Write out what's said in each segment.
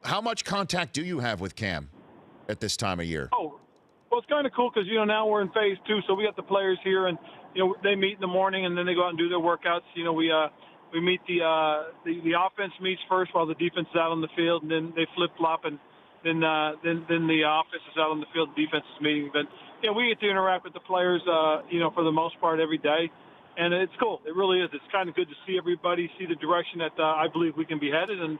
How much contact do you have with Cam at this time of year? Oh, well, it's kind of cool because, now we're in phase 2, so we got the players here, and, they meet in the morning, and then they go out and do their workouts. We meet the offense meets first while the defense is out on the field, and then they flip-flop, and then the offense is out on the field, the defense is meeting. But, we get to interact with the players, for the most part every day. And it's cool. It really is. It's kind of good to see everybody, see the direction that I believe we can be headed, and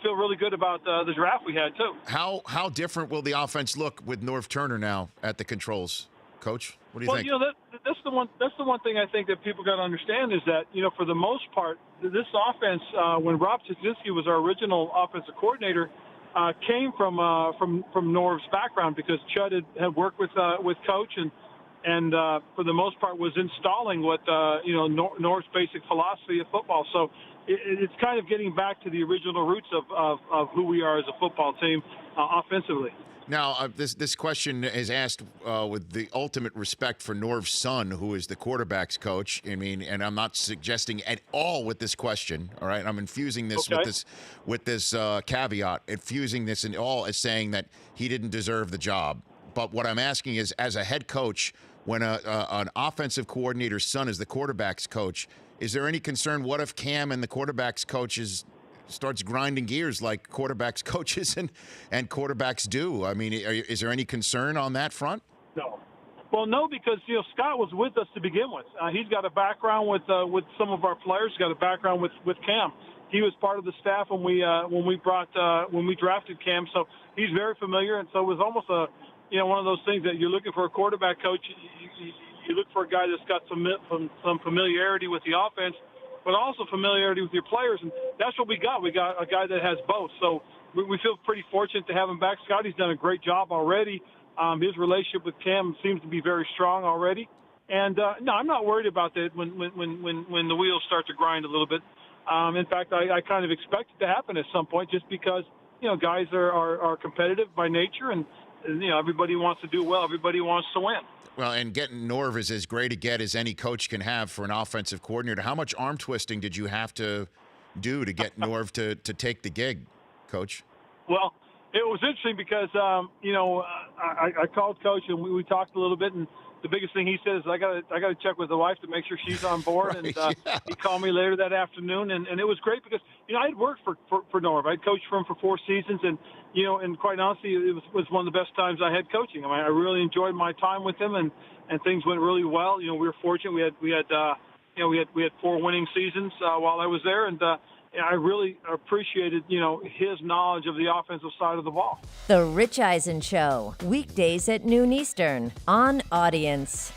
feel really good about the draft we had, too. How different will the offense look with Norv Turner now at the controls, Coach? What do you think? That's the one thing I think that people got to understand is that, for the most part, this offense, when Rob Chudzinski was our original offensive coordinator, came from Norv's background because Chud had worked with Coach and for the most part was installing what Norv's basic philosophy of football. So it's kind of getting back to the original roots of who we are as a football team offensively. Now, this question is asked with the ultimate respect for Norv's son, who is the quarterback's coach. I mean, and I'm not suggesting at all with this question. All right, I'm infusing this with this caveat, infusing this in all as saying that he didn't deserve the job. But what I'm asking is, as a head coach, when an offensive coordinator's son is the quarterback's coach, is there any concern? What if Cam and the quarterback's coaches starts grinding gears like quarterbacks coaches and quarterbacks do? I mean, is there any concern on that front? No. Well, no, because Scott was with us to begin with. He's got a background with some of our players. He's got a background with Cam. He was part of the staff when we drafted Cam, so he's very familiar. And so it was almost one of those things that you're looking for a quarterback coach. You look for a guy that's got some familiarity with the offense, but also familiarity with your players, and that's what we got. We got a guy that has both, so we feel pretty fortunate to have him back. Scotty's done a great job already. His relationship with Cam seems to be very strong already, and no, I'm not worried about that when the wheels start to grind a little bit. In fact, I kind of expect it to happen at some point, just because guys are competitive by nature, and everybody wants to do well. Everybody wants to win. Well, and getting Norv is as great a get as any coach can have for an offensive coordinator. How much arm twisting did you have to do to get Norv to take the gig, Coach? Well, it was interesting because, I called Coach and we talked a little bit, and the biggest thing he said is I got to check with the wife to make sure she's on board. Right, and he called me later that afternoon, and it was great because I had worked for Norv. I'd coached for him for 4 seasons, and and quite honestly, it was one of the best times I had coaching. I mean, I really enjoyed my time with him, and things went really well. We were fortunate. We had 4 winning seasons while I was there, and I really appreciated his knowledge of the offensive side of the ball. The Rich Eisen Show, weekdays at noon Eastern on Audience.